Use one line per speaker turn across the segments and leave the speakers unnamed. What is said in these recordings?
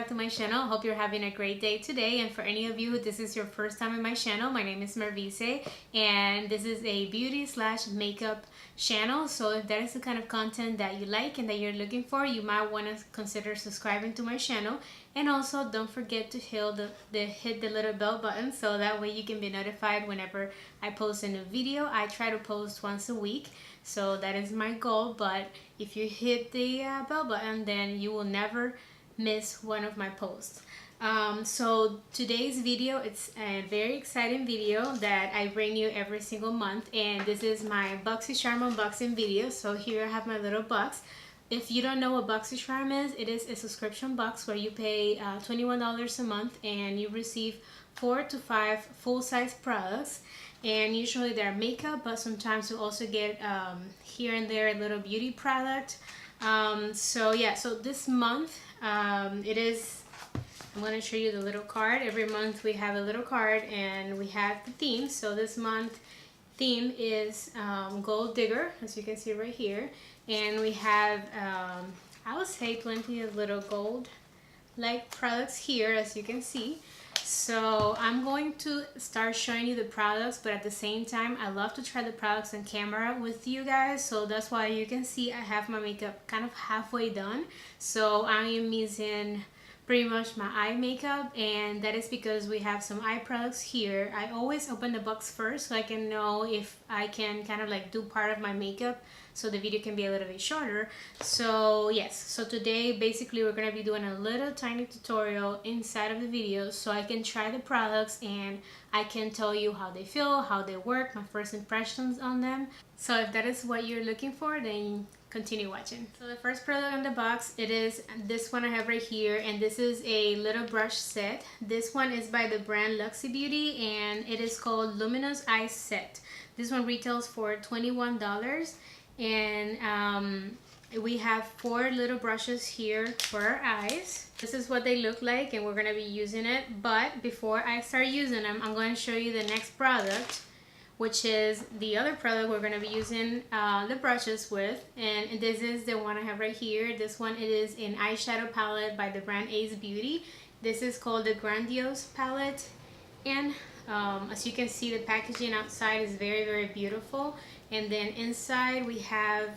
back to my channel. Hope you're having a great day today. And for any of you who this is your first time in my channel, my name is Mervice and this is a beauty slash makeup channel. So if that is the kind of content that you like and that you're looking for, you might want to consider subscribing to my channel. And also don't forget to hit the little bell button so that way you can be notified whenever I post a new video. I try to post once a week, so that is my goal. But if you hit the bell button, then you will never miss one of my posts. So today's video, it's a very exciting video that I bring you every single month, and this is my BOXYCHARM unboxing video. So here I have my little box. If you don't know what BOXYCHARM is, it is a subscription box where you pay $21 a month and you receive 4 to 5 full-size products. And usually they're makeup, but sometimes you also get here and there a little beauty product. So yeah, so this month it is, I'm going to show you the little card. Every month we have a little card and we have the theme. So this month theme is Gold Digger, as you can see right here. And we have, I would say, plenty of little gold-like products here, as you can see. So I'm going to start showing you the products, but at the same time, I love to try the products on camera with you guys. So that's why you can see I have my makeup kind of halfway done. So I am using pretty much my eye makeup, and that is because we have some eye products here. I always open the box first so I can know if I can kind of like do part of my makeup so the video can be a little bit shorter. So yes, so today basically we're going to be doing a little tiny tutorial inside of the video so I can try the products and I can tell you how they feel, how they work, my first impressions on them. So if that is what you're looking for, then continue watching. So the first product on the box, it is this one I have right here, and this is a little brush set. This one is by the brand Luxie Beauty and it is called Luminous Eye Set. This one retails for $21, and we have 4 little brushes here for our eyes. This is what they look like and we're going to be using it. But before I start using them, I'm going to show you the next product, which is the other product we're going to be using the brushes with. And this is the one I have right here. This one, it is an eyeshadow palette by the brand Ace Beauty. This is called the Grandiose palette, and as you can see, the packaging outside is very, very beautiful. And then inside we have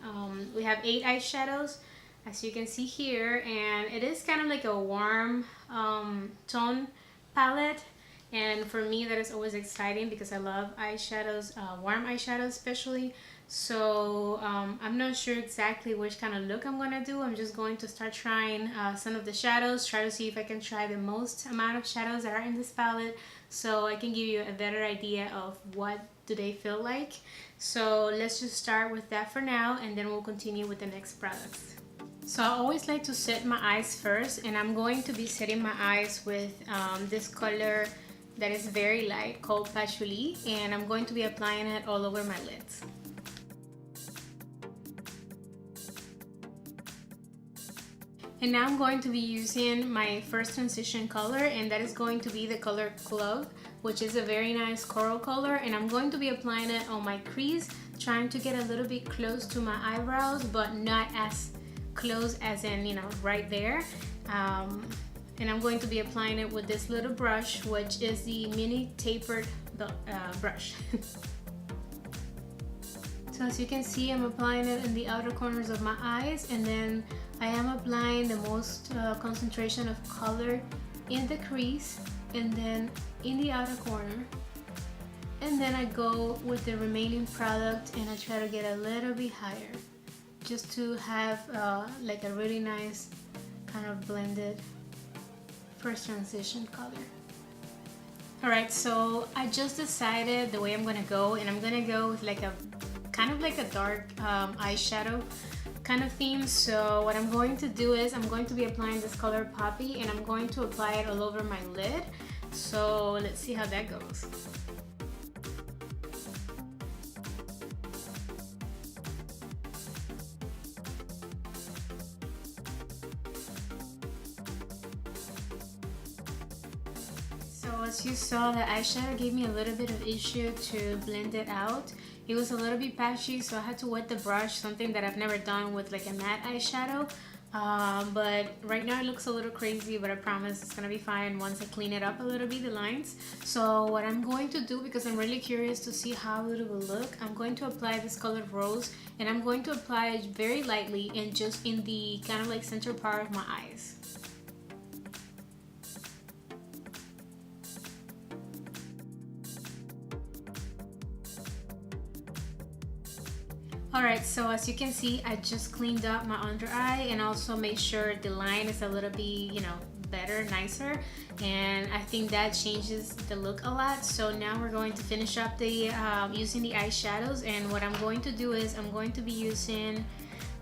8 eyeshadows, as you can see here, and it is kind of like a warm tone palette. And for me, that is always exciting because I love eyeshadows, warm eyeshadows especially. So I'm not sure exactly which kind of look I'm gonna do. I'm just going to start trying some of the shadows, try to see if I can try the most amount of shadows that are in this palette so I can give you a better idea of what do they feel like. So let's just start with that for now, and then we'll continue with the next products. So I always like to set my eyes first, and I'm going to be setting my eyes with this color that is very light called Patchouli, and I'm going to be applying it all over my lids. And now I'm going to be using my first transition color, and that is going to be the color Club, which is a very nice coral color, and I'm going to be applying it on my crease, trying to get a little bit close to my eyebrows, but not as close as in, you know, right there. And I'm going to be applying it with this little brush, which is the mini tapered brush. So as you can see, I'm applying it in the outer corners of my eyes, and then I am applying the most concentration of color in the crease and then in the outer corner. And then I go with the remaining product and I try to get a little bit higher just to have like a really nice kind of blended first transition color. Alright, so I just decided the way I'm gonna go, and I'm gonna go with like a kind of like a dark eyeshadow kind of theme. So what I'm going to do is I'm going to be applying this color Poppy, and I'm going to apply it all over my lid. So let's see how that goes. So as you saw, the eyeshadow gave me a little bit of issue to blend it out. It was a little bit patchy, so I had to wet the brush, something that I've never done with like a matte eyeshadow. But right now it looks a little crazy, but I promise it's gonna be fine once I clean it up a little bit, the lines. So what I'm going to do, because I'm really curious to see how it will look, I'm going to apply this colored rose, and I'm going to apply it very lightly and just in the kind of like center part of my eyes. Alright, so as you can see, I just cleaned up my under eye and also made sure the line is a little bit, you know, better, nicer, and I think that changes the look a lot. So now we're going to finish up the using the eyeshadows, and what I'm going to do is I'm going to be using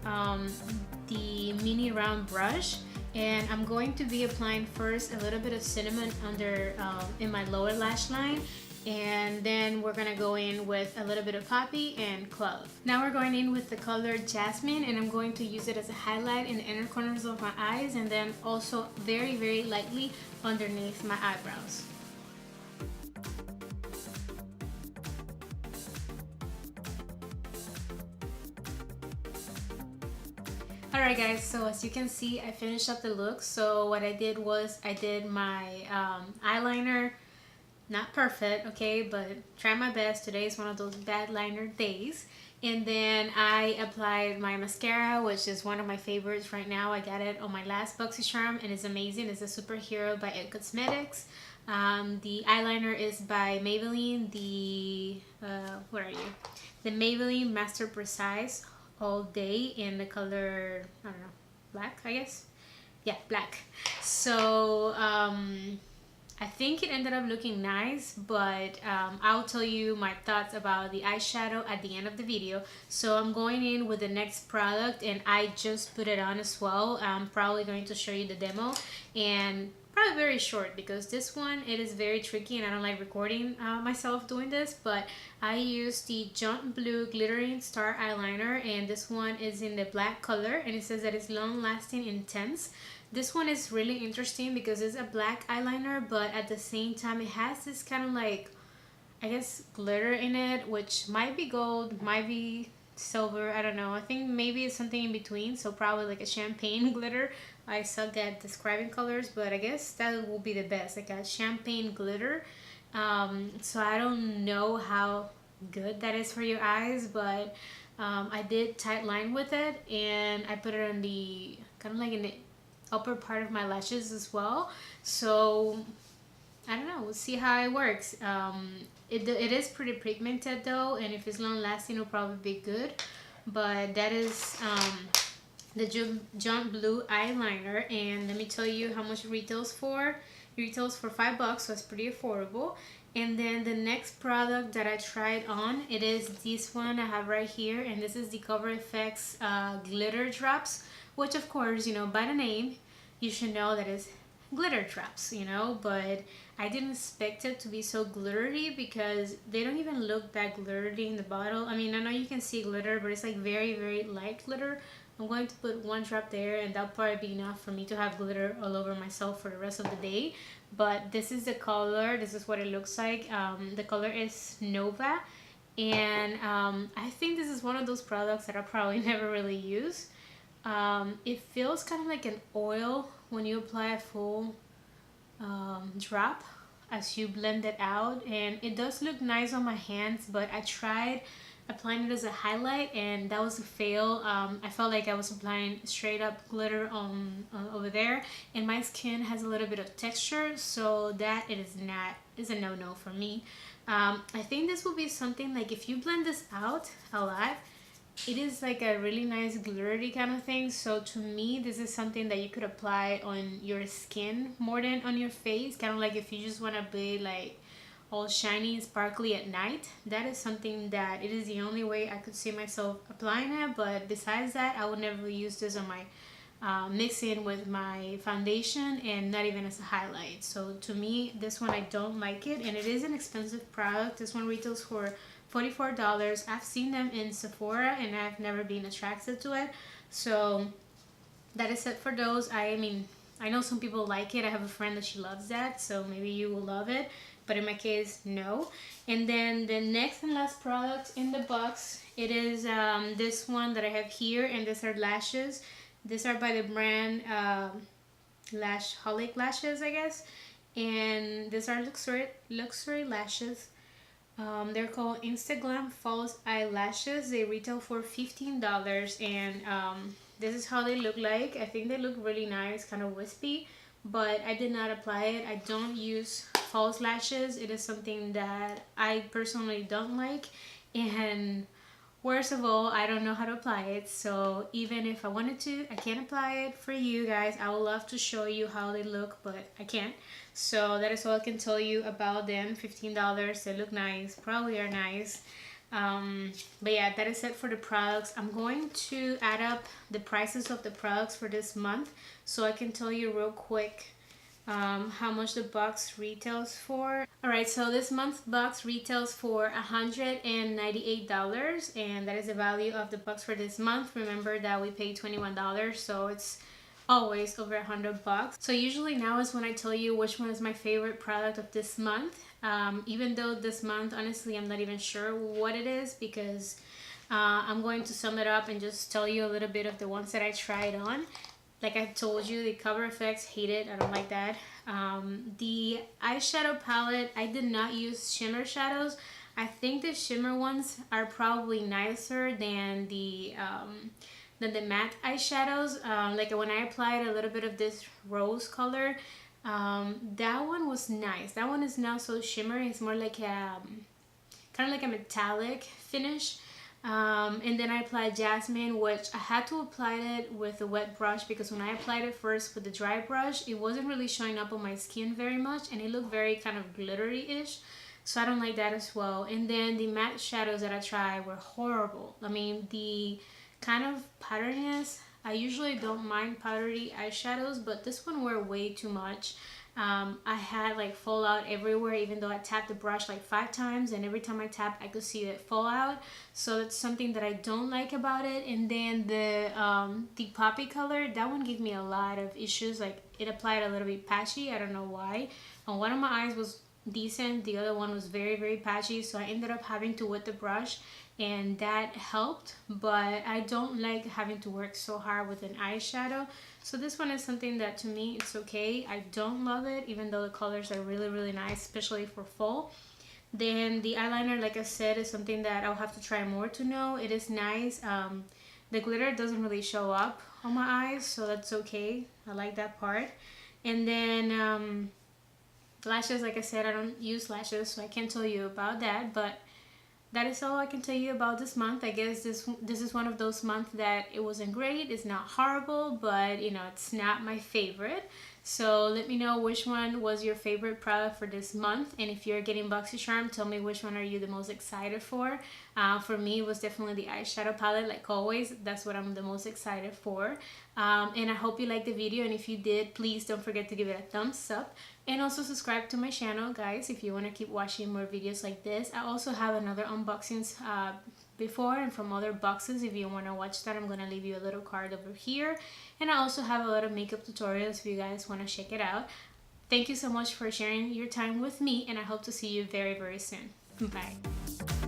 the mini round brush, and I'm going to be applying first a little bit of cinnamon under in my lower lash line, and then we're gonna go in with a little bit of poppy and clove. Now we're going in with the color jasmine, and I'm going to use it as a highlight in the inner corners of my eyes, and then also very, very lightly underneath my eyebrows. Alright guys, so as you can see, I finished up the look. So what I did was I did my eyeliner. Not perfect, okay, but try my best. Today is one of those bad liner days. And then I applied my mascara, which is one of my favorites right now. I got it on my last BOXYCHARM, and it's amazing. It's a Superhero by It Cosmetics. The eyeliner is by Maybelline. The where are you? The Maybelline Master Precise All Day in the color, I don't know, black, I guess. Yeah, black. So I think it ended up looking nice, but I'll tell you my thoughts about the eyeshadow at the end of the video. So I'm going in with the next product, and I just put it on as well. I'm probably going to show you the demo, and probably very short because this one, it is very tricky and I don't like recording myself doing this, but I used the Jaunt Blue Glittering Star Eyeliner, and this one is in the black color, and it says that it's long lasting intense. This one is really interesting because it's a black eyeliner, but at the same time it has this kind of like, I guess, glitter in it, which might be gold, might be silver, I don't know. I think maybe it's something in between, so probably like a champagne glitter. I suck at describing colors, but I guess that will be the best, like a champagne glitter. So I don't know how good that is for your eyes, but I did tight line with it, and I put it on the kind of like in the upper part of my lashes as well. So I don't know, we'll see how it works. It is pretty pigmented though, and if it's long lasting it'll probably be good. But that is the Jaunt Blue eyeliner, and let me tell you how much it retails for. It retails for $5, so it's pretty affordable. And then the next product that I tried on, it is this one I have right here, and this is the Cover FX glitter drops, which of course, you know, by the name you should know that it's glitter drops, you know, but I didn't expect it to be so glittery because they don't even look that glittery in the bottle. I mean, I know you can see glitter, but it's like very, very light glitter. I'm going to put one drop there, and that'll probably be enough for me to have glitter all over myself for the rest of the day. But this is the color, this is what it looks like. The color is Nova, and I think this is one of those products that I'll probably never really use. It feels kind of like an oil when you apply a full drop as you blend it out, and it does look nice on my hands, but I tried applying it as a highlight and that was a fail. I felt like I was applying straight up glitter on over there, and my skin has a little bit of texture, so that it is a no-no for me. I think this will be something like if you blend this out a lot, it is like a really nice glittery kind of thing. So to me, this is something that you could apply on your skin more than on your face, kind of like if you just want to be like all shiny and sparkly at night. That is something that it is the only way I could see myself applying it, but besides that I would never use this on my mixing with my foundation, and not even as a highlight. So to me, this one, I don't like it, and it is an expensive product. This one retails for $44. I've seen them in Sephora and I've never been attracted to it. So that is it for those. I mean, I know some people like it. I have a friend that she loves that, so maybe you will love it, but in my case, no. And then the next and last product in the box, it is this one that I have here, and these are lashes. These are by the brand Holic Lashes, I guess. And these are luxury lashes. They're called Instaglam False Eyelashes. They retail for $15, and this is how they look like. I think they look really nice, kind of wispy, but I did not apply it. I don't use false lashes. It is something that I personally don't like, and worst of all, I don't know how to apply it. So even if I wanted to, I can't apply it for you guys. I would love to show you how they look, but I can't. So that is all I can tell you about them. $15. They look nice, probably are nice. But yeah, that is it for the products. I'm going to add up the prices of the products for this month so I can tell you real quick how much the box retails for. Alright, so this month's box retails for $198, and that is the value of the box for this month. Remember that we paid $21, so it's always over $100. So usually now is when I tell you which one is my favorite product of this month. Even though this month, honestly, I'm not even sure what it is, because I'm going to sum it up and just tell you a little bit of the ones that I tried on. Like I told you, the Cover FX, hate it. I don't like that. The eyeshadow palette, I did not use shimmer shadows. I think the shimmer ones are probably nicer than the matte eyeshadows. Like when I applied a little bit of this rose color, that one was nice. That one is not so shimmery. It's more like a kind of like a metallic finish. And then I applied Jasmine, which I had to apply it with a wet brush, because when I applied it first with the dry brush, it wasn't really showing up on my skin very much, and it looked very kind of glittery-ish. So I don't like that as well. And then the matte shadows that I tried were horrible. I mean, the kind of powderiness, I usually don't mind powdery eyeshadows, but this one were way too much. I had like fallout everywhere, even though I tapped the brush like 5 times, and every time I tapped I could see it fall out. So that's something that I don't like about it. And then the poppy color, that one gave me a lot of issues. Like it applied a little bit patchy, I don't know why. On one of my eyes was decent, the other one was very, very patchy, so I ended up having to wet the brush, and that helped. But I don't like having to work so hard with an eyeshadow. So this one is something that to me it's okay. I don't love it, even though the colors are really, really nice, especially for fall. Then the eyeliner, like I said, is something that I'll have to try more to know. It is nice. The glitter doesn't really show up on my eyes, so that's okay. I like that part. And then lashes, like I said, I don't use lashes, so I can't tell you about that. But that is all I can tell you about this month. I guess this is one of those months that it wasn't great. It's not horrible, but you know, it's not my favorite. So let me know which one was your favorite product for this month, and if you're getting BOXYCHARM, tell me which one are you the most excited for. For me, it was definitely the eyeshadow palette, like always. That's what I'm the most excited for. And I hope you liked the video, and if you did, please don't forget to give it a thumbs up, and also subscribe to my channel, guys, if you want to keep watching more videos like this. I also have another unboxings before and from other boxes. If you want to watch that, I'm going to leave you a little card over here. And I also have a lot of makeup tutorials if you guys want to check it out. Thank you so much for sharing your time with me, and I hope to see you very, very soon. Bye.